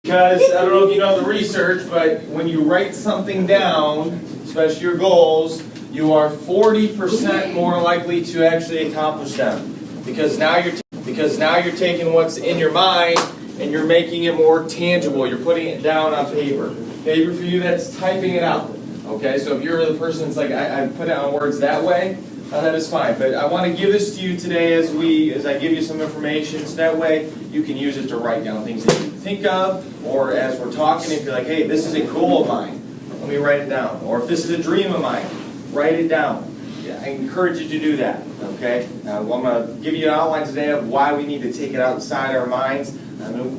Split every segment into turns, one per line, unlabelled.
Because I don't know if you know the research, but when you write something down, especially your goals, you are 40% more likely to actually accomplish them. Because now you're taking what's in your mind and you're making it more tangible. You're putting it down on paper. Paper for you, that's typing it out. Okay, so if you're the person that's like, I put it on words that way, that is fine. But I want to give this to you today as I give you some information, so that way you can use it to write down things that you think of, or as we're talking, if you're like, hey, this is a goal of mine, let me write it down. Or if this is a dream of mine, write it down. Yeah, I encourage you to do that. Okay, I'm going to give you an outline today of why we need to take it outside our minds.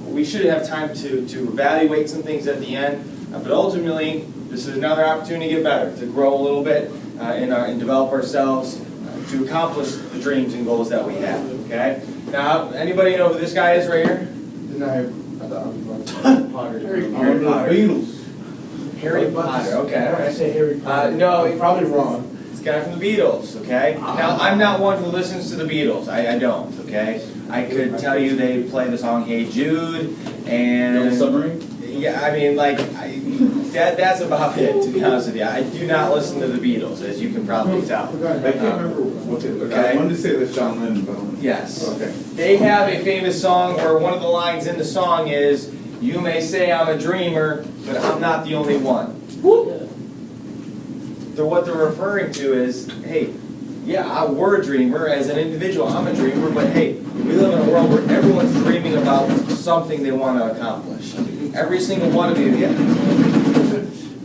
We should have time to evaluate some things at the end, but ultimately, this is another opportunity to get better, to grow a little bit and develop ourselves to accomplish the dreams and goals that we have. Okay. Now, anybody know who this guy is right here?
Harry Potter.
Beatles. Harry Potter. Okay. All right.
I say Harry Potter.
No,
you're probably wrong.
This guy from the Beatles. Okay. Now, I'm not one who listens to the Beatles. I don't. Okay. I could tell you they play the song "Hey Jude" and
Submarine.
Yeah, I mean, like, that's about it, to be honest with you. I do not listen to the Beatles, as you can probably tell.
I can't remember what it was.
Okay.
I wanted to say that's John Lennon, but
Yes.
Okay.
They have a famous song where one of the lines in the song is, "You may say I'm a dreamer, but I'm not the only one." What they're referring to is, hey, yeah, we're a dreamer as an individual. I'm a dreamer, but hey, we live in a world where everyone's dreaming about something they want to accomplish. Every single one of you,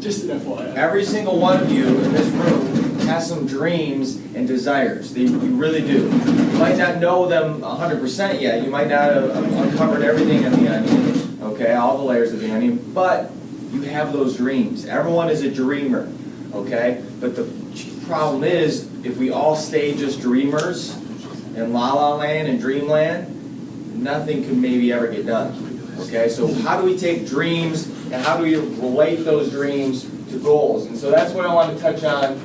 Just an FYI.
every single one of you in this room has some dreams and desires. You really do. You might not know them 100% yet. You might not have uncovered everything in the onion, okay, all the layers of the onion, but you have those dreams. Everyone is a dreamer, okay? But the problem is, if we all stay just dreamers in La La Land and Dreamland, nothing can maybe ever get done. Okay, so how do we take dreams and how do we relate those dreams to goals? And so that's what I want to touch on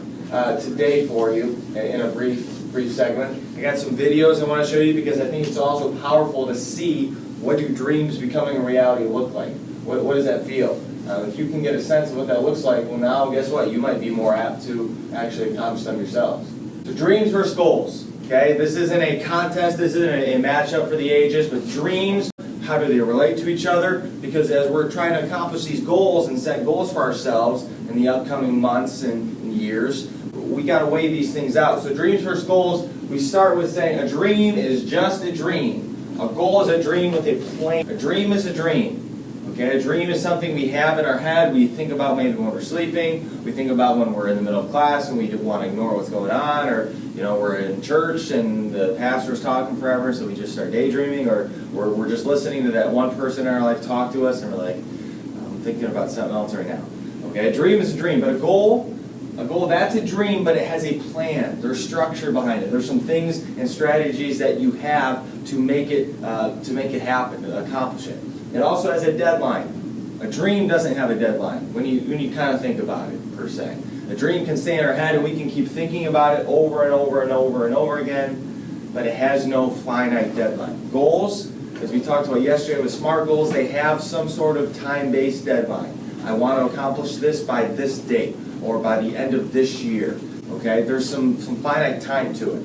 today for you in a brief segment. I got some videos I want to show you because I think it's also powerful to see what do dreams becoming a reality look like. What does that feel? If you can get a sense of what that looks like, well now guess what? You might be more apt to actually accomplish them yourselves. So dreams versus goals. Okay, this isn't a contest, this isn't a matchup for the ages, but dreams, how do they relate to each other? Because as we're trying to accomplish these goals and set goals for ourselves in the upcoming months and years, we got to weigh these things out. So dreams versus goals, we start with saying a dream is just a dream. A goal is a dream with a plan. A dream is a dream. Okay, a dream is something we have in our head. We think about maybe when we're sleeping. We think about when we're in the middle of class and we want to ignore what's going on, or we're in church and the pastor's talking forever, so we just start daydreaming, or we're just listening to that one person in our life talk to us, and we're like, I'm thinking about something else right now. Okay, a dream is a dream, but a goal, that's a dream, but it has a plan. There's structure behind it. There's some things and strategies that you have to make it happen, to accomplish it. It also has a deadline. A dream doesn't have a deadline when you kind of think about it, per se. A dream can stay in our head and we can keep thinking about it over and over and over and over again, but it has no finite deadline. Goals, as we talked about yesterday with SMART goals, they have some sort of time-based deadline. I want to accomplish this by this date or by the end of this year. Okay, there's some finite time to it.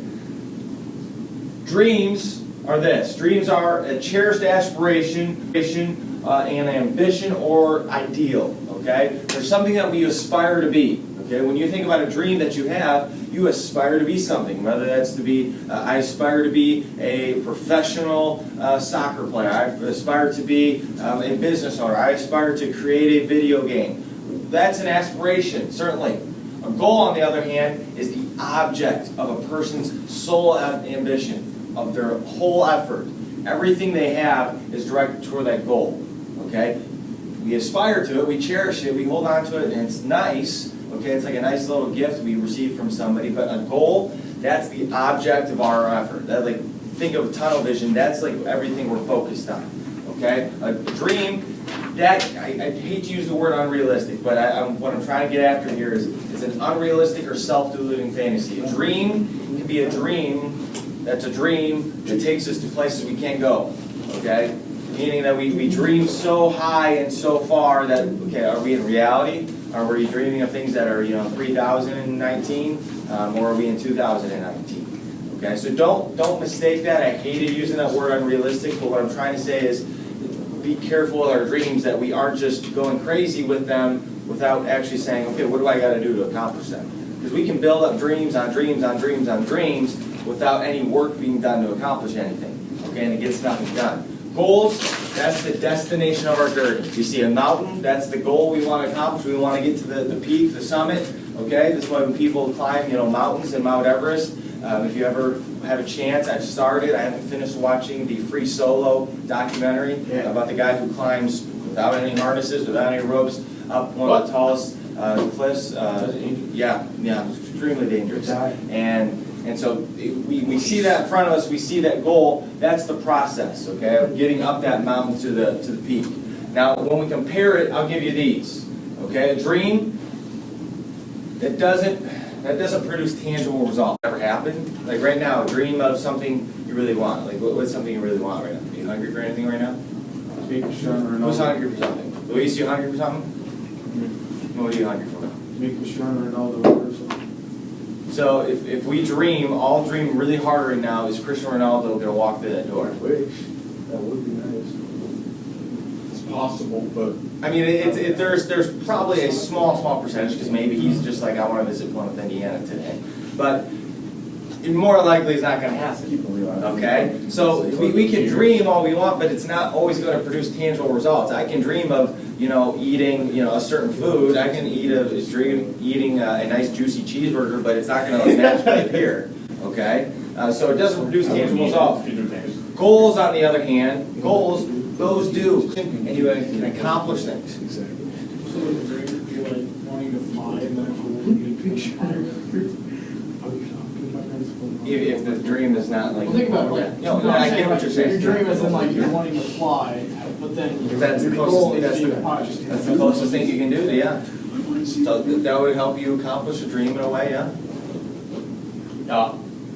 Dreams are this. Dreams are a cherished aspiration, an ambition, or ideal. Okay, there's something that we aspire to be. Okay, when you think about a dream that you have, you aspire to be something. Whether that's to be, I aspire to be a professional soccer player. I aspire to be a business owner. I aspire to create a video game. That's an aspiration, certainly. A goal, on the other hand, is the object of a person's sole ambition, of their whole effort. Everything they have is directed toward that goal. Okay, we aspire to it, we cherish it, we hold on to it, and it's nice. Okay, it's like a nice little gift we receive from somebody, but a goal, that's the object of our effort. That, like, think of tunnel vision, that's like everything we're focused on. Okay, a dream, that, I hate to use the word unrealistic, but what I'm trying to get after here is it's an unrealistic or self-deluding fantasy. A dream can be a dream that's a dream that takes us to places we can't go. Okay, meaning that we dream so high and so far that, okay, are we in reality? Are we dreaming of things that are, 3019, or are we in 2019? Okay, so don't mistake that. I hated using that word unrealistic, but what I'm trying to say is be careful with our dreams, that we aren't just going crazy with them without actually saying, okay, what do I got to do to accomplish them? Because we can build up dreams on dreams on dreams on dreams without any work being done to accomplish anything. Okay, and it gets nothing done. Goals, that's the destination of our journey. You see a mountain, that's the goal we want to accomplish. We want to get to the peak, the summit. Okay, that's why when people climb, mountains and Mount Everest. If you ever have a chance, I haven't finished watching the Free Solo documentary about the guy who climbs without any harnesses, without any ropes, up one of the tallest cliffs. Yeah, it's extremely dangerous. And so we see that in front of us, we see that goal, that's the process, okay, of getting up that mountain to the peak. Now, when we compare it, I'll give you these, okay, a dream that doesn't produce tangible results. Ever happened? Like right now, dream of something you really want. Like what's something you really want right now? Are you hungry for anything right now? Who's hungry for something? Luis, you hungry for something? What are you hungry for?
Make Cristiano Ronaldo or something.
So if we all dream really hard right now, is Cristiano Ronaldo going to walk through that door?
I wish. That would be nice. It's possible, but...
I mean, there's probably a small percentage, because maybe he's just like, I want to visit Plymouth, Indiana today. But more likely it's not going to happen. Okay? So we can dream all we want, but it's not always going to produce tangible results. I can dream of, eating, a certain food. I can dream eating a nice juicy cheeseburger, but it's not going to magically appear. Okay? So it doesn't produce tangible results. Goals, on the other hand, those do, and you can accomplish things.
Exactly. So the dream would be like wanting to fly, and then it would be a picture.
If the dream is not like...
Well, think about it.
I get what you're saying.
Your dream is in like you're wanting to fly, but then
That's the
your goal
closest,
is being a pilot.
that's the closest thing you can do, yeah. So that would help you accomplish a dream in a way, yeah.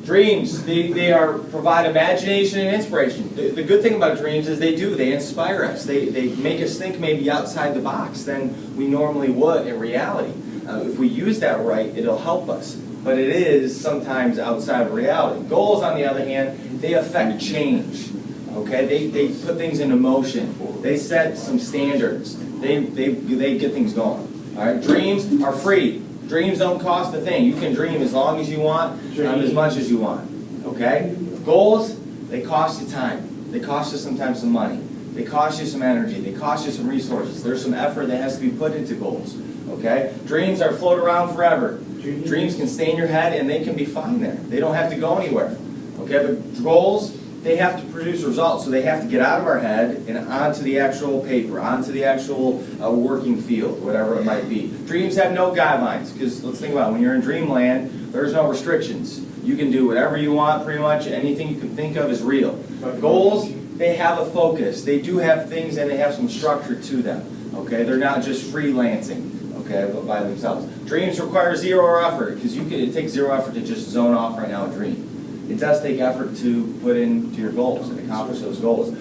Dreams, they provide imagination and inspiration. The good thing about dreams is they inspire us. They make us think maybe outside the box than we normally would in reality. If we use that right, it'll help us. But it is sometimes outside of reality. Goals, on the other hand, they affect change. Okay, they put things into motion. They set some standards. They get things going. All right, dreams are free. Dreams don't cost a thing. You can dream as long as you want, as much as you want. Okay? Goals, they cost you time. They cost you sometimes some money. They cost you some energy. They cost you some resources. There's some effort that has to be put into goals. Okay? Dreams are float around forever. Dreams can stay in your head and they can be fine there. They don't have to go anywhere. Okay? But goals, they have to produce results. So they have to get out of our head and onto the actual paper, onto the actual working field, whatever it might be. Dreams have no guidelines, because let's think about it. When you're in dreamland, there's no restrictions. You can do whatever you want, pretty much. Anything you can think of is real. Goals, they have a focus. They do have things and they have some structure to them. Okay? They're not just freelancing. Okay, but by themselves. Dreams require zero effort, because it takes zero effort to just zone off right now and dream. It does take effort to put into your goals and accomplish those goals.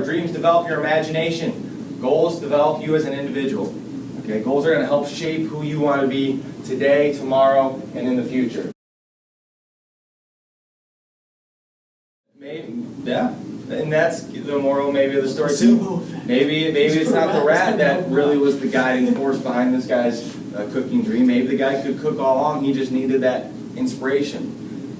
Dreams develop your imagination. Goals develop you as an individual. Okay, goals are going to help shape who you want to be today, tomorrow, and in the future. Yeah, and that's the moral maybe of the story too. Maybe it's not the rat that really was the guiding force behind this guy's cooking dream. Maybe the guy could cook all along. He just needed that inspiration.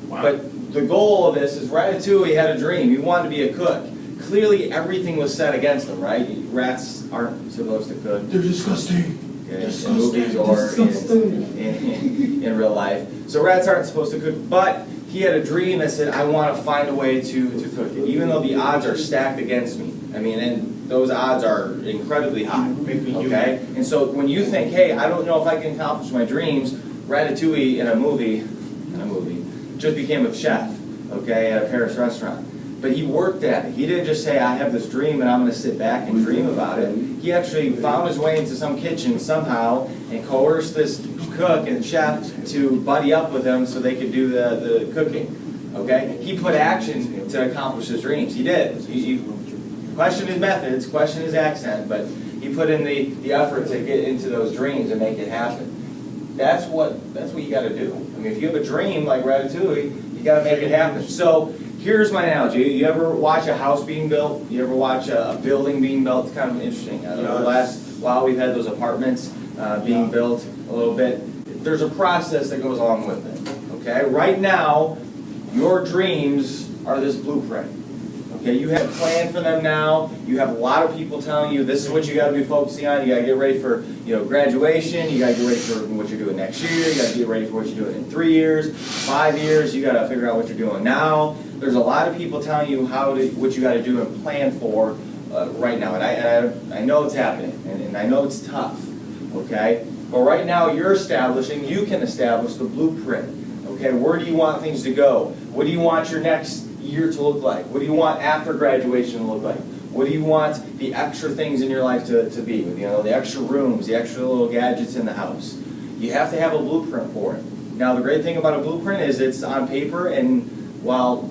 Wow. But the goal of this is Ratatouille had a dream. He wanted to be a cook. Clearly, everything was set against him, right? Rats aren't supposed to cook.
They're disgusting.
Okay, in movies or in real life. So rats aren't supposed to cook, but he had a dream that said, I want to find a way to cook it, even though the odds are stacked against me. I mean, and those odds are incredibly high. Okay? And so when you think, hey, I don't know if I can accomplish my dreams, Ratatouille in a movie, just became a chef, okay, at a Paris restaurant. But he worked at it. He didn't just say, I have this dream and I'm going to sit back and dream about it. He actually found his way into some kitchen somehow and coerced this cook and chef to buddy up with him so they could do the cooking. Okay? He put action to accomplish his dreams. He did. question his methods, question his accent, but he put in the effort to get into those dreams and make it happen. That's what you gotta do. I mean, if you have a dream like Ratatouille, you gotta make it happen. So here's my analogy. You ever watch a house being built? You ever watch a building being built? It's kind of interesting. The last while we've had those apartments being built a little bit. There's a process that goes along with it. Okay? Right now, your dreams are this blueprint. Okay, you have a plan for them now. You have a lot of people telling you this is what you got to be focusing on. You got to get ready for graduation. You got to get ready for what you're doing next year. You got to get ready for what you're doing in 3 years, 5 years. You got to figure out what you're doing now. There's a lot of people telling you what you got to do and plan for right now. And I know it's happening, and I know it's tough. Okay, but right now you can establish the blueprint. Okay, where do you want things to go? What do you want your next year to look like? What do you want after graduation to look like? What do you want the extra things in your life to be? The extra rooms, the extra little gadgets in the house. You have to have a blueprint for it. Now, the great thing about a blueprint is it's on paper, and while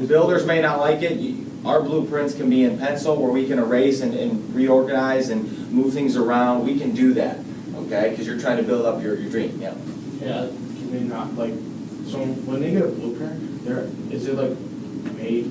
builders may not like it, our blueprints can be in pencil where we can erase and reorganize and move things around. We can do that, okay? Because you're trying to build up your dream. Yeah.
Yeah, can they not, so when they get a blueprint, is it like made,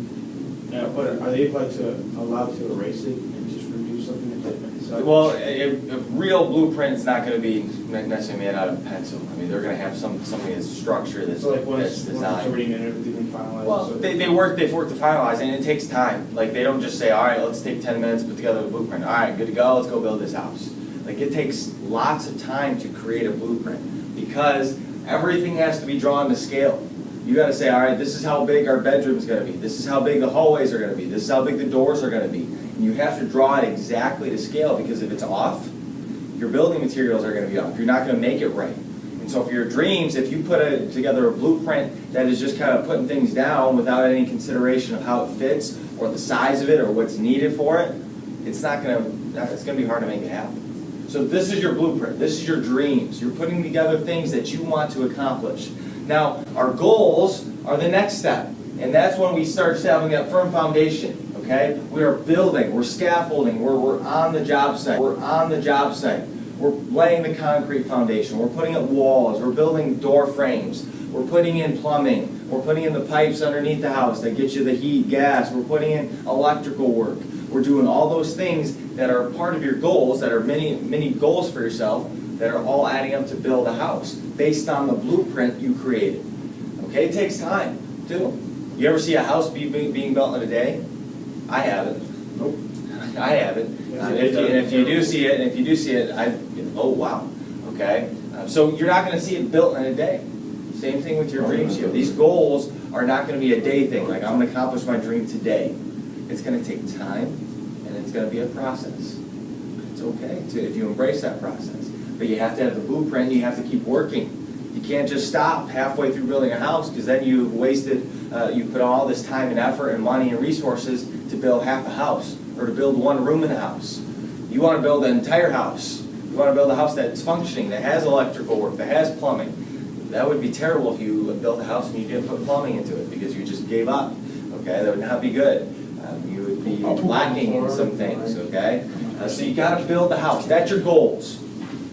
but are they allowed to erase it and just redo something and type?
Well, a real blueprint is not going to be necessarily made out of pencil. I mean, they're going to have something that's structured, that's
when it's
designed.
already in everything finalized.
Well, they've worked to finalize, and it takes time. Like, they don't just say, all right, let's take 10 minutes, put together a blueprint. All right, good to go, let's go build this house. Like, it takes lots of time to create a blueprint because everything has to be drawn to scale. You got to say, all right, this is how big our bedroom's going to be. This is how big the hallways are going to be. This is how big the doors are going to be. And you have to draw it exactly to scale because if it's off, your building materials are going to be off. You're not going to make it right. And so for your dreams, if you put together a blueprint that is just kind of putting things down without any consideration of how it fits or the size of it or what's needed for it, it's going to be hard to make it happen. So this is your blueprint. This is your dreams. You're putting together things that you want to accomplish. Now, our goals are the next step, and that's when we start establishing that firm foundation, okay? We are building, we're scaffolding, we're on the job site. We're on the job site. We're laying the concrete foundation. We're putting up walls. We're building door frames. We're putting in plumbing. We're putting in the pipes underneath the house that get you the heat, gas. We're putting in electrical work. We're doing all those things that are part of your goals, that are many goals for yourself, that are all adding up to build a house based on the blueprint you created. Okay, it takes time, too. You ever see a house being built in a day? I haven't. Nope. I haven't. And if you do see it, oh wow. Okay, so you're not going to see it built in a day. Same thing with your dreams here. These goals are not going to be a day thing. Like, I'm going to accomplish my dream today. It's going to take time, and it's going to be a process. It's okay if you embrace that process. But you have to have the blueprint, you have to keep working. You can't just stop halfway through building a house because then you've wasted, you put all this time and effort and money and resources to build half a house or to build one room in the house. You want to build an entire house. You want to build a house that's functioning, that has electrical work, that has plumbing. That would be terrible if you built a house and you didn't put plumbing into it because you just gave up. Okay, that would not be good. You would be lacking some things. Okay, so you got to build the house. That's your goals.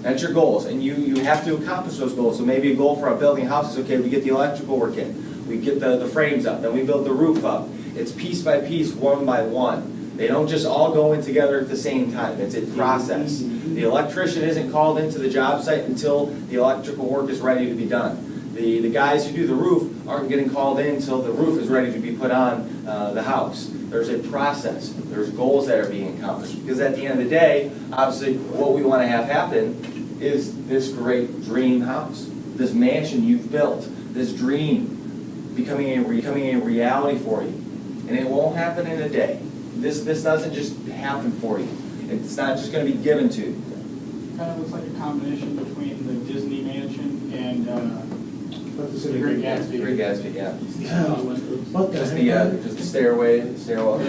That's your goals, and you have to accomplish those goals. So maybe a goal for building a house is, okay, we get the electrical work in, we get the frames up, then we build the roof up. It's piece by piece, one by one. They don't just all go in together at the same time. It's a process. The electrician isn't called into the job site until the electrical work is ready to be done. The guys who do the roof aren't getting called in until the roof is ready to be put on the house. There's a process. There's goals that are being accomplished. Because at the end of the day, obviously, what we want to have happen is this great dream house, this mansion you've built, this dream becoming a reality for you. And it won't happen in a day. This doesn't just happen for you. It's not just going to be given to you.
Kind of looks like a combination between the Disney mansion and the Great Gatsby.
Great Gatsby, yeah.
What
Just the stairwell.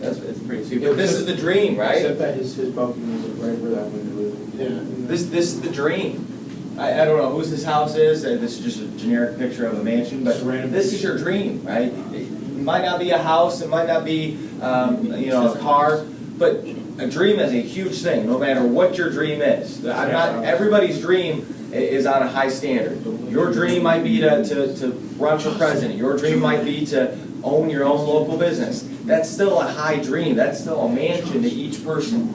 It's pretty sweet. But this is the dream, right?
Except that his balcony is right where that window is.
Yeah.
This is the dream. I don't know whose this house is. This is just a generic picture of a mansion, but this is your dream, right? might not be a house, it might not be, a car, but a dream is a huge thing, no matter what your dream is. Everybody's dream is on a high standard. Your dream might be to run for president. Your dream might be to own your own local business. That's still a high dream. That's still a mansion to each person.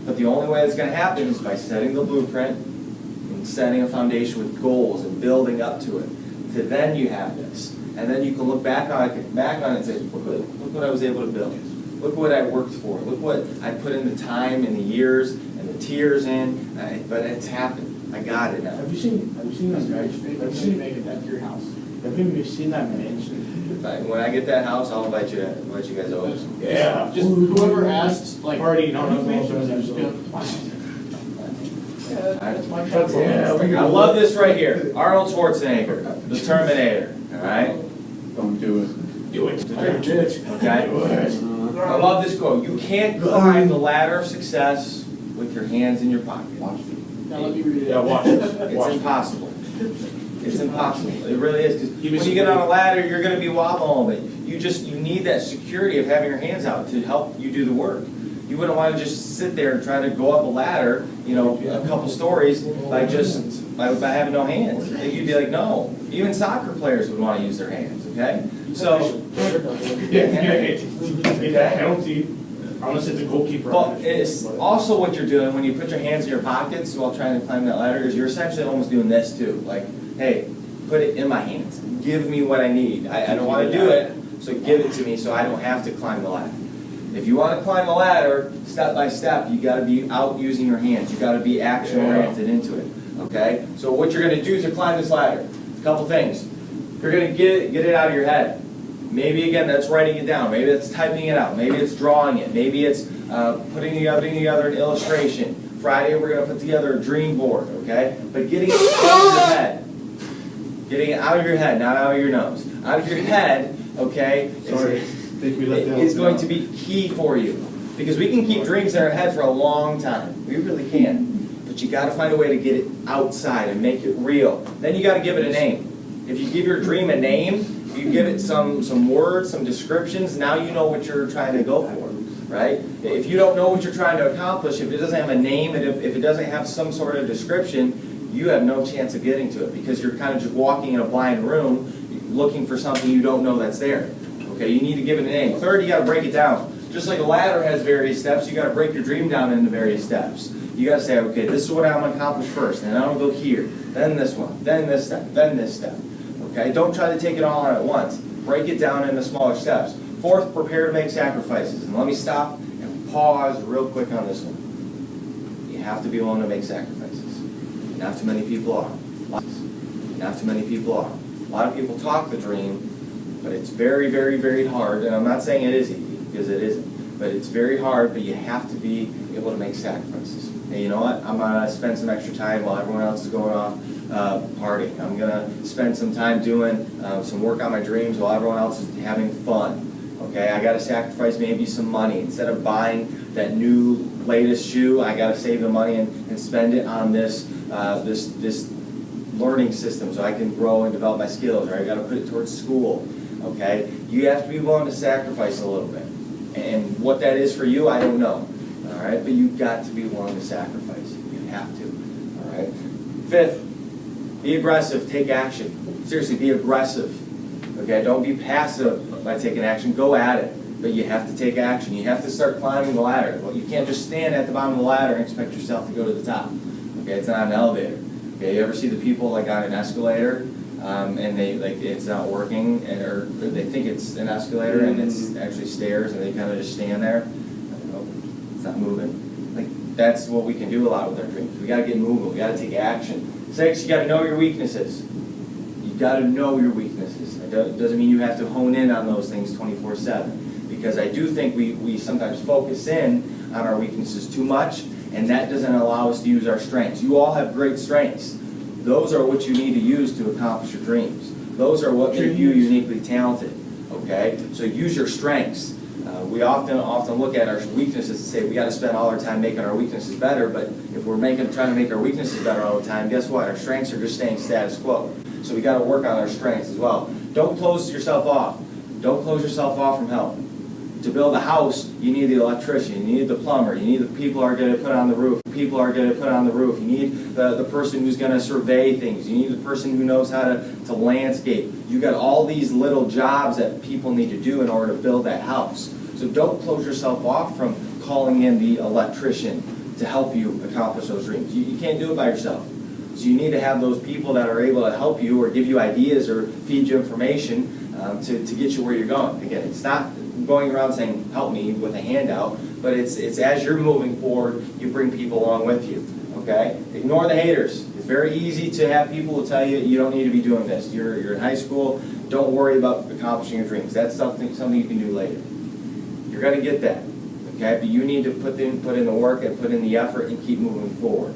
But the only way it's going to happen is by setting the blueprint and setting a foundation with goals and building up to it. To then you have this. And then you can look back on it and say, look what I was able to build. Look what I worked for. Look what I put in the time and the years and the tears in. But it's happened. I got it now.
Have you seen that mansion? Have you
Make it that your house.
seen that mansion?
When I get that house, I'll invite you guys over.
Yeah.
Just whoever asks, like.
Party, no,
just be like, yeah, that's my shop.
I love this right here. Arnold Schwarzenegger, the Terminator. All right?
Don't do it.
Do it.
Okay? I love this quote. You can't climb the ladder of success with your hands in your pocket.
Now let me read it.
Yeah, watch it.
It's impossible. It's impossible. It really is. Because when you get on a ladder, you're going to be wobbling. You need that security of having your hands out to help you do the work. You wouldn't want to just sit there and try to go up a ladder, a couple stories by having no hands. You'd be like, no. Even soccer players would want to use their hands. Okay? So,
Get that penalty. Unless it's a goalkeeper.
but it's also what you're doing when you put your hands in your pockets while trying to climb that ladder is you're essentially almost doing this too. Like, hey, put it in my hands. Give me what I need. I don't want to do it, so give it to me so I don't have to climb the ladder. If you want to climb the ladder, step by step, you got to be out using your hands. You got to be action-oriented into it. Okay? So what you're going to do to climb this ladder, a couple things. You're going to get it out of your head. Maybe, again, that's writing it down. Maybe it's typing it out. Maybe it's drawing it. Maybe it's putting together an illustration. Friday, we're going to put together a dream board, okay? But getting it out of your head. Getting it out of your head, not out of your nose. Out of your head, okay, is going to be key for you. Because we can keep dreams in our head for a long time. We really can. But you got to find a way to get it outside and make it real. Then you got to give it a name. If you give your dream a name, you give it some words, some descriptions, now you know what you're trying to go for, right? If you don't know what you're trying to accomplish, if it doesn't have a name, and if it doesn't have some sort of description, you have no chance of getting to it because you're kind of just walking in a blind room looking for something you don't know that's there. Okay, you need to give it a name. Third, you got to break it down. Just like a ladder has various steps, you got to break your dream down into various steps. You got to say, okay, this is what I'm going to accomplish first, and I'm going to go here, then this one, then this step, then this step. Okay, don't try to take it all on at once. Break it down into smaller steps. Fourth, prepare to make sacrifices. And let me stop and pause real quick on this one. You have to be willing to make sacrifices. Not too many people are. Not too many people are. A lot of people talk the dream, but it's very, very, very hard. And I'm not saying it is easy, because it isn't. But it's very hard, but you have to be able to make sacrifices. And you know what? I'm going to spend some extra time while everyone else is going off partying. I'm going to spend some time doing some work on my dreams while everyone else is having fun. Okay, I got to sacrifice maybe some money. Instead of buying that new latest shoe, I got to save the money and spend it on this learning system so I can grow and develop my skills. Or I got to put it towards school. Okay, you have to be willing to sacrifice a little bit. And what that is for you, I don't know. All right, but you've got to be willing to sacrifice. You have to. All right. Fifth, be aggressive. Take action. Seriously, be aggressive. Okay, don't be passive by taking action. Go at it. But you have to take action. You have to start climbing the ladder. Well, you can't just stand at the bottom of the ladder and expect yourself to go to the top. Okay, it's not an elevator. Okay, you ever see the people like on an escalator and they it's not working, or they think it's an escalator and it's actually stairs, and they kind of just stand there. It's not moving. Like, that's what we can do a lot with our dreams. We got to get moving. We got to take action. 6, you got to know your weaknesses. You got to know your weaknesses. It doesn't mean you have to hone in on those things 24/7. Because I do think we sometimes focus in on our weaknesses too much, and that doesn't allow us to use our strengths. You all have great strengths. Those are what you need to use to accomplish your dreams. Those are what make you uniquely talented. Okay? So use your strengths. We often look at our weaknesses and say we got to spend all our time making our weaknesses better, but if we're trying to make our weaknesses better all the time, guess what? Our strengths are just staying status quo. So we got to work on our strengths as well. Don't close yourself off. Don't close yourself off from help. To build a house, you need the electrician, you need the plumber, you need the people who are going to put on the roof. People are going to put on the roof. You need the person who's going to survey things. You need the person who knows how to landscape. You got all these little jobs that people need to do in order to build that house. So don't close yourself off from calling in the electrician to help you accomplish those dreams. You can't do it by yourself. So you need to have those people that are able to help you or give you ideas or feed you information to get you where you're going. Again, it's not going around saying, help me with a handout, but it's as you're moving forward, you bring people along with you, okay? Ignore the haters. It's very easy to have people who tell you, you don't need to be doing this. You're in high school, don't worry about accomplishing your dreams. That's something you can do later. You're going to get that, okay? But you need to put in the work and put in the effort and keep moving forward.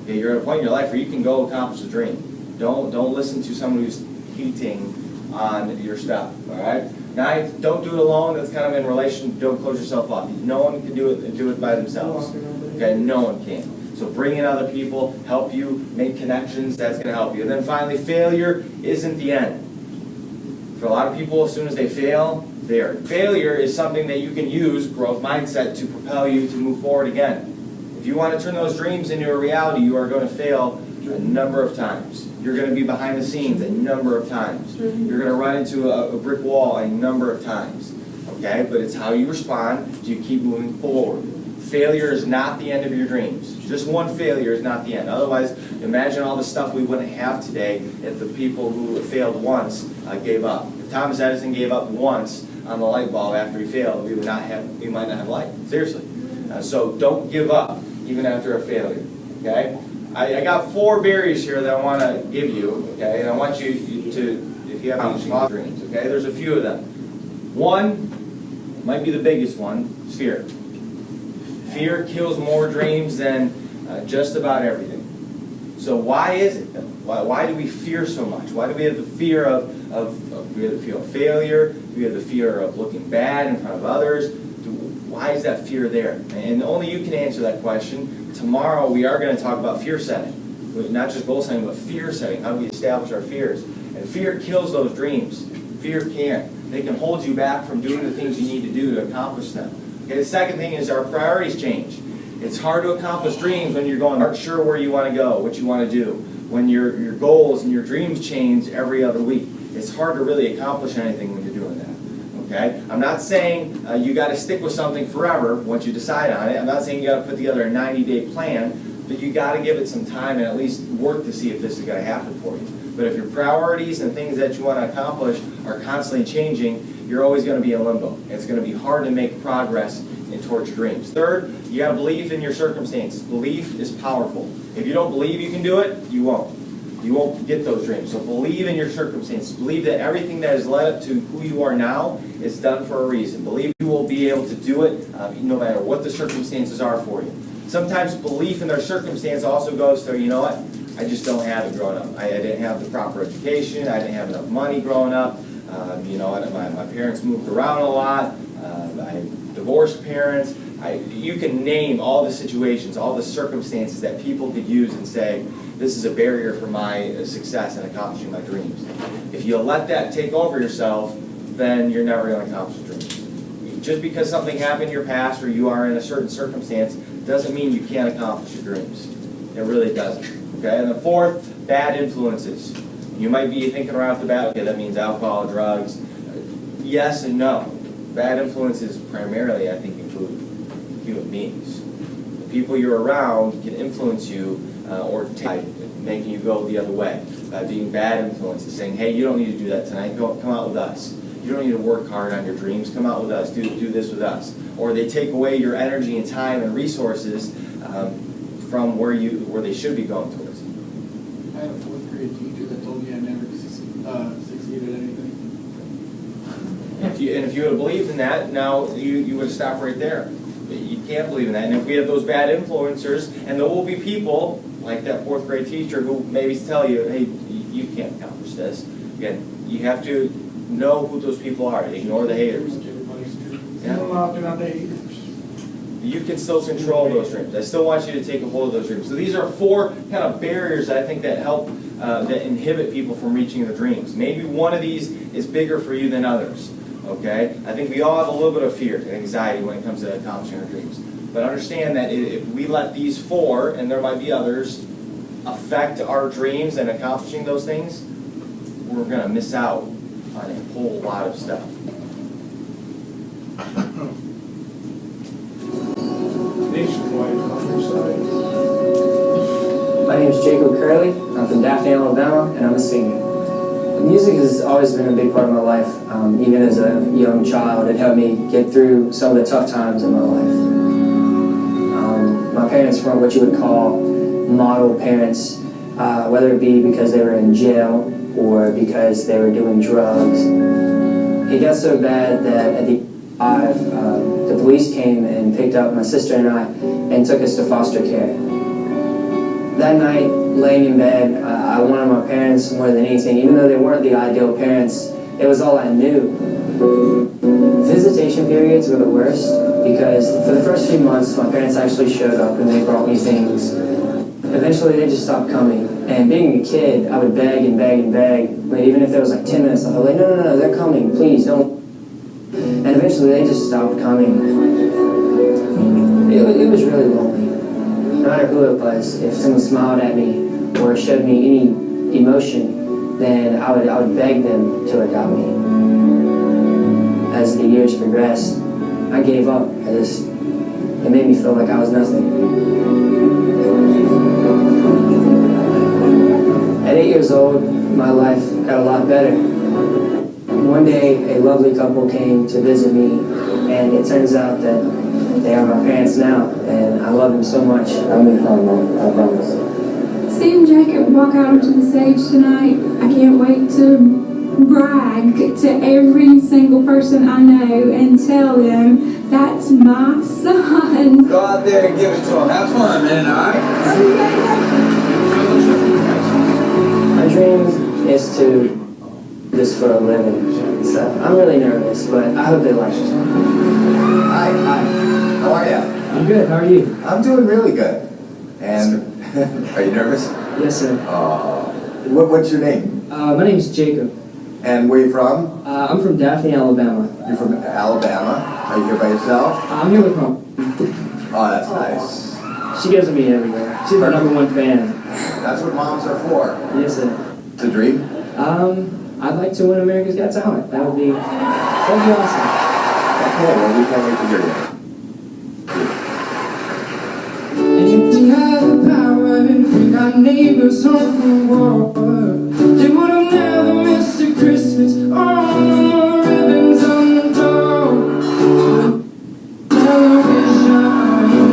Okay? You're at a point in your life where you can go accomplish a dream. Don't listen to someone who's hating on your stuff, all right? Now, don't do it alone. That's kind of in relation. Don't close yourself off. No one can do it by themselves. Okay, no one can. So bring in other people, help you, make connections. That's going to help you. And then finally, failure isn't the end. For a lot of people, as soon as they fail, failure is something that you can use, growth mindset, to propel you to move forward again. If you want to turn those dreams into a reality, you are going to fail a number of times. You're going to be behind the scenes a number of times. You're going to run into a brick wall a number of times. Okay? But it's how you respond. Do you keep moving forward? Failure is not the end of your dreams. Just one failure is not the end. Otherwise, imagine all the stuff we wouldn't have today if the people who failed once gave up. If Thomas Edison gave up once on the light bulb after he failed, we might not have light. Seriously. So don't give up even after a failure. Okay? I got 4 barriers here that I want to give you, okay, and I want you to, if you have any dreams, okay, there's a few of them. One, might be the biggest one, is fear. Fear kills more dreams than just about everything. So why is it though? Why do we fear so much? Why do we have the fear of failure? Do we have the fear of looking bad in front of others? Why is that fear there? And only you can answer that question. Tomorrow we are going to talk about fear setting. Not just goal setting, but fear setting. How do we establish our fears? And fear kills those dreams. Fear can't. They can hold you back from doing the things you need to do to accomplish them. Okay, the second thing is our priorities change. It's hard to accomplish dreams when you're aren't sure where you want to go, what you want to do. When your goals and your dreams change every other week. It's hard to really accomplish anything when you're doing that. Okay? I'm not saying you got to stick with something forever once you decide on it. I'm not saying you got to put together a 90-day plan, but you got to give it some time and at least work to see if this is going to happen for you. But if your priorities and things that you want to accomplish are constantly changing, you're always going to be in limbo. It's going to be hard to make progress towards your dreams. Third, you got to believe in your circumstances. Belief is powerful. If you don't believe you can do it, you won't. You won't get those dreams. So believe in your circumstances. Believe that everything that has led up to who you are now is done for a reason. Believe you will be able to do it no matter what the circumstances are for you. Sometimes belief in their circumstance also goes to, you know what, I just don't have it growing up. I didn't have the proper education. I didn't have enough money growing up. You know, my parents moved around a lot. I divorced parents. You can name all the situations, all the circumstances that people could use and say, this is a barrier for my success in accomplishing my dreams. If you let that take over yourself, then you're never going to accomplish dreams. Just because something happened in your past or you are in a certain circumstance doesn't mean you can't accomplish your dreams. It really doesn't. Okay? And the fourth, bad influences. You might be thinking right off the bat, okay, that means alcohol, drugs. Yes and no. Bad influences primarily, I think, include human beings. The people you're around can influence you making you go the other way. Being bad influences, saying, hey, you don't need to do that tonight, come out with us. You don't need to work hard on your dreams, come out with us, do this with us. Or they take away your energy and time and resources from where they should be going towards.
I had a 4th grade teacher that told me I never succeeded at anything.
If you would have believed in that, now you would have stopped right there. You can't believe in that. And if we have those bad influencers, and there will be people like that 4th grade teacher who maybe tell you, hey, you can't accomplish this. Again, you have to know who those people are. Ignore the haters. You can still control those dreams. I still want you to take a hold of those dreams. So these are 4 kind of barriers I think that help, that inhibit people from reaching their dreams. Maybe one of these is bigger for you than others. okay? I think we all have a little bit of fear and anxiety when it comes to accomplishing our dreams. But understand that if we let these four, and there might be others, affect our dreams and accomplishing those things, we're going to miss out on a whole lot of stuff.
Nationwide countryside.
My name is Jacob Curley. I'm from Daphne, Alabama, and I'm a singer. Music has always been a big part of my life. Even as a young child, it helped me get through some of the tough times in my life. My parents weren't what you would call model parents, whether it be because they were in jail or because they were doing drugs. It got so bad that at the the police came and picked up my sister and I and took us to foster care. That night, laying in bed, I wanted my parents more than anything. Even though they weren't the ideal parents, it was all I knew. Visitation periods were the worst because for the first few months, my parents actually showed up and they brought me things. Eventually, they just stopped coming. And being a kid, I would beg and beg and beg. But even if there was like 10 minutes, I was like, no, they're coming, please, don't. And eventually, they just stopped coming. It was really lonely. No matter who it was, if someone smiled at me or showed me any emotion, then I would beg them to adopt me. As the years progressed, I gave up. It made me feel like I was nothing. At 8 years old, my life got a lot better. One day, a lovely couple came to visit me, and it turns out that they are my parents now, and I love them so much. I'm gonna find them, I promise.
Seeing Jacob walk out onto the stage tonight, I can't wait to brag to every single person I know and tell them, that's my son.
Go out there and give it to him. Have fun, man, alright?
My dream is to do this for a living. So I'm really nervous, but I hope they like it.
Hi. How are ya?
I'm good, how are you?
I'm doing really good. And are you nervous?
Yes, sir.
What's your name?
My name is Jacob.
And where you from?
I'm from Daphne, Alabama.
You're from Alabama. Are you here by yourself?
I'm here with Mom.
Oh, that's nice.
She goes with me everywhere. She's my #1 fan.
That's what moms are for.
Yes, sir.
It's a dream.
I'd like to win America's Got Talent. That'd be awesome.
Okay, well, we can't wait to hear you.
And if we had the power and bring our neighbors home from war, they would have never missed a Christmas. Oh, no more ribbons on the door. Television,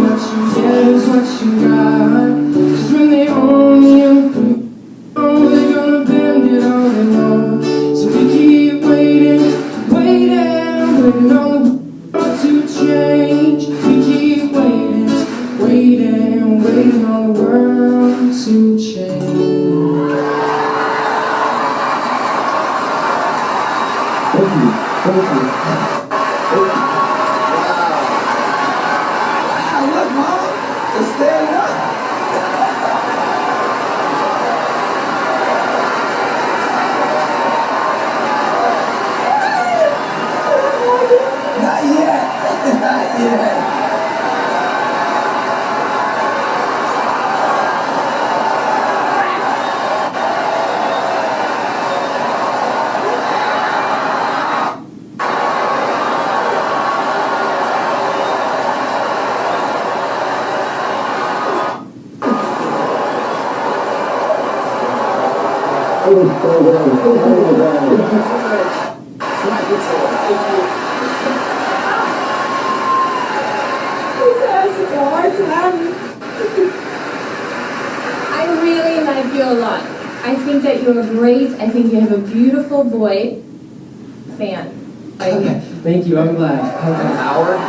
what you get is what you got. 'Cause when they own you, oh, they're gonna bend it all they want. So we keep waiting on the world to change. We keep waiting on the world to change. Thank you.
Wow, look, mom. It's stand up. Not yet. Not yet.
I really like you a lot. I think that you're great. I think you have a beautiful voice. Fan.
Thank you, I'm glad.
Howard?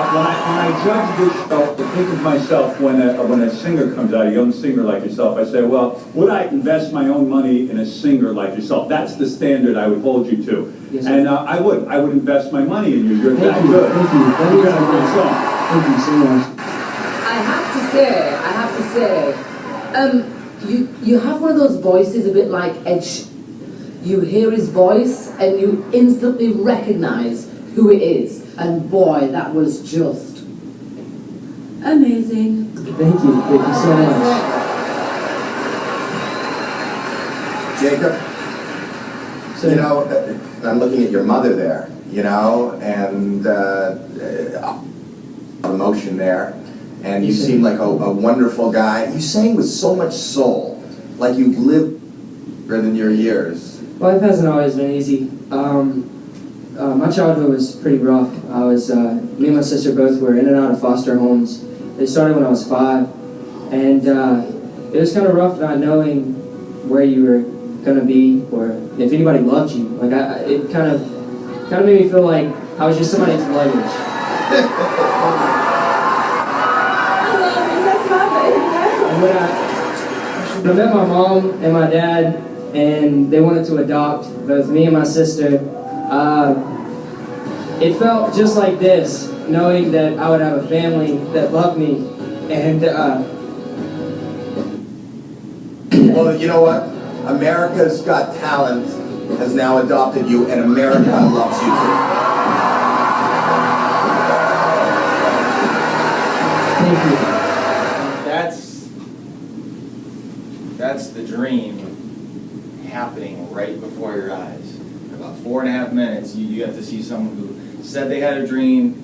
When I judge this show, I think of myself when a singer comes out, a young singer like yourself, I say, well, would I invest my own money in a singer like yourself? That's the standard I would hold you to.
Yes, sir.
And I would invest my money in you. You're
Thank
that
you,
good.
thank you. That
You
means
got a
a
great
lot.
song.
Thank you so much.
I have to say, you have one of those voices a bit like You hear his voice and you instantly recognize who it is. And boy, that was just amazing.
Thank you so much.
Jacob,
So,
you know, I'm looking at your mother there, you know, and emotion there, and you seem like a wonderful guy. You sang with so much soul, like you've lived longer than your years.
life hasn't always been easy. My childhood was pretty rough. Me and my sister both were in and out of foster homes. They started when I was 5, and it was kind of rough not knowing where you were gonna be or if anybody loved you. Like it kind of made me feel like I was just somebody's luggage. And when I met my mom and my dad, and they wanted to adopt both me and my sister, it felt just like this, knowing that I would have a family that loved me. And
Well, you know what? America's Got Talent has now adopted you, and America loves you too.
thank you.
That's the dream happening right before your eyes. In about 4.5 minutes, you have to see someone who said they had a dream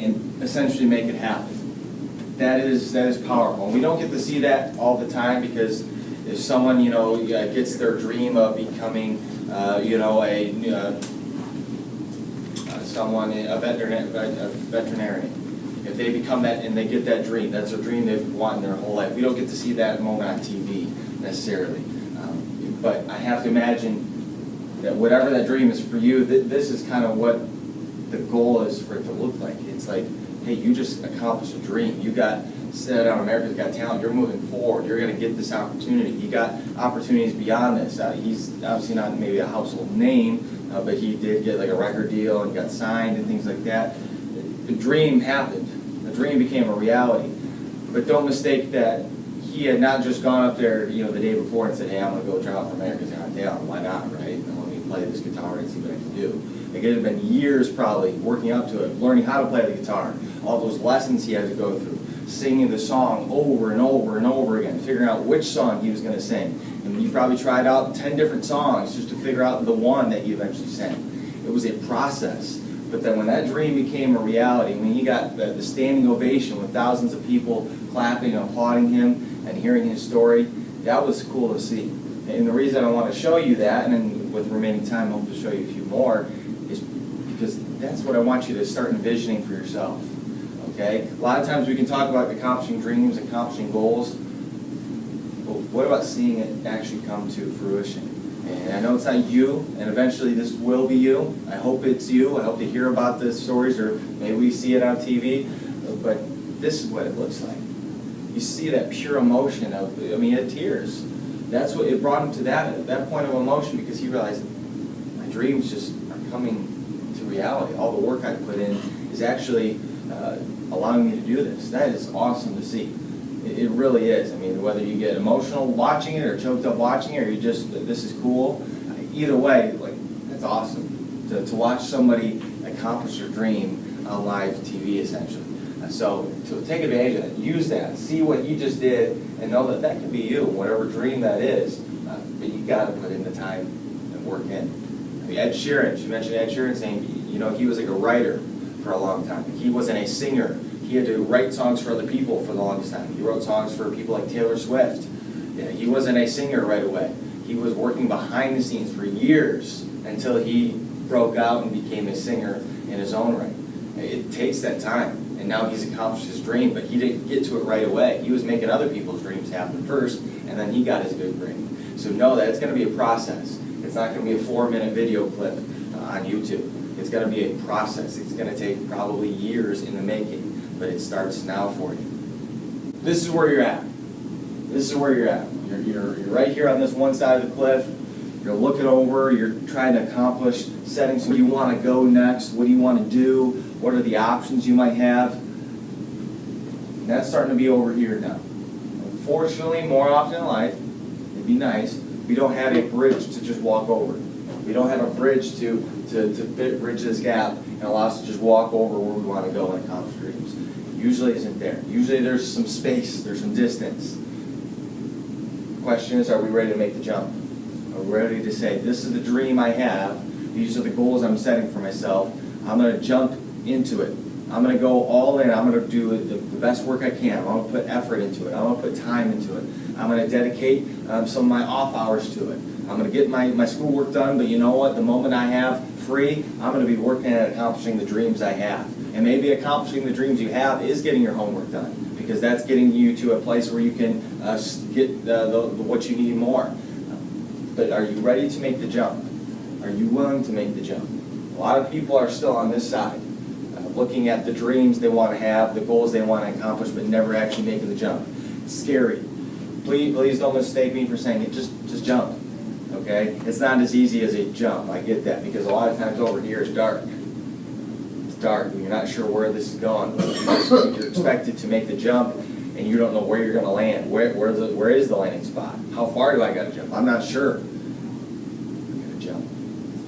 and essentially make it happen. That is powerful. And we don't get to see that all the time, because if someone, you know, gets their dream of becoming, you know, a veterinarian, if they become that and they get that dream, that's a dream they've wanted their whole life. We don't get to see that moment on TV necessarily. But I have to imagine that whatever that dream is for you, this is kind of what the goal is for it to look like. It's like, hey, you just accomplished a dream. You got set on America's Got Talent. You're moving forward. You're going to get this opportunity. You got opportunities beyond this. He's obviously not maybe a household name, but he did get like a record deal and got signed and things like that. The dream happened. The dream became a reality. But don't mistake that he had not just gone up there, you know, the day before and said, hey, I'm going to go try out for America's Got Talent. Why not, right? And let me play this guitar and see what I can do. It had been years probably working up to it, learning how to play the guitar, all those lessons he had to go through, singing the song over and over and over again, figuring out which song he was going to sing. And he probably tried out 10 different songs just to figure out the one that he eventually sang. It was a process. But then when that dream became a reality, when he got the standing ovation with thousands of people clapping and applauding him and hearing his story, that was cool to see. And the reason I want to show you that, and then with remaining time I hope to show you a few more, is because that's what I want you to start envisioning for yourself. Okay? A lot of times we can talk about accomplishing dreams, accomplishing goals, but what about seeing it actually come to fruition? And I know it's not you, and eventually this will be you. I hope it's you. I hope to hear about the stories, or maybe we see it on TV, but this is what it looks like. You see that pure emotion of, I mean, it tears. That's what it brought him to that point of emotion, because he realized my dreams just are coming to reality. All the work I put in is actually allowing me to do this. That is awesome to see. It really is. I mean, whether you get emotional watching it or choked up watching it, or you just, this is cool, either way, like, that's awesome to watch somebody accomplish their dream on live TV, essentially. So to take advantage of that, use that, see what he just did, and know that that can be you, whatever dream that is. But you got to put in the time and work in. I mean, Ed Sheeran, she mentioned Ed Sheeran saying, you know, he was like a writer for a long time. He wasn't a singer. He had to write songs for other people for the longest time. He wrote songs for people like Taylor Swift. Yeah, he wasn't a singer right away. He was working behind the scenes for years until he broke out and became a singer in his own right. It takes that time. And now he's accomplished his dream, but he didn't get to it right away. He was making other people's dreams happen first, and then he got his big dream. So know that it's going to be a process. It's not going to be a 4-minute video clip on YouTube. It's going to be a process. It's going to take probably years in the making, but it starts now for you. This is where you're at. This is where you're at. You're right here on this one side of the cliff. You're looking over. You're trying to accomplish settings. Where do you want to go next? What do you want to do? What are the options you might have? That's starting to be over here now. Unfortunately, more often in life, it'd be nice, We don't have a bridge to just walk over. We don't have a bridge to bridge this gap and allow us to just walk over where we want to go and accomplish dreams. Usually isn't there. Usually there's some space, there's some distance. The question is, are we ready to make the jump? Are we ready to say, this is the dream I have, these are the goals I'm setting for myself, I'm going to jump into it. I'm going to go all in, I'm going to do the best work I can, I'm going to put effort into it, I'm going to put time into it, I'm going to dedicate some of my off hours to it. I'm going to get my schoolwork done, but you know what, the moment I have free, I'm going to be working at accomplishing the dreams I have. And maybe accomplishing the dreams you have is getting your homework done, because that's getting you to a place where you can get what you need more. But are you ready to make the jump? Are you willing to make the jump? A lot of people are still on this side, looking at the dreams they want to have, the goals they want to accomplish, but never actually making the jump. It's scary. Please don't mistake me for saying it. Just jump. Okay? It's not as easy as a jump. I get that, because a lot of times over here it's dark. It's dark and you're not sure where this is going. You're expected to make the jump and you don't know where you're going to land. Where is the landing spot? How far do I got to jump? I'm not sure. I'm going to jump.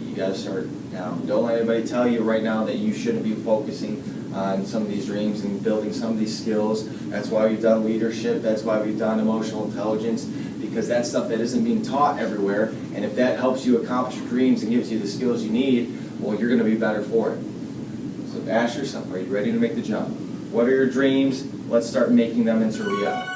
You got to start now. Don't let anybody tell you right now that you shouldn't be focusing on some of these dreams and building some of these skills. That's why we've done leadership. That's why we've done emotional intelligence, because that's stuff that isn't being taught everywhere. And if that helps you accomplish your dreams and gives you the skills you need, well, you're going to be better for it. So ask yourself, are you ready to make the jump? What are your dreams? Let's start making them into reality.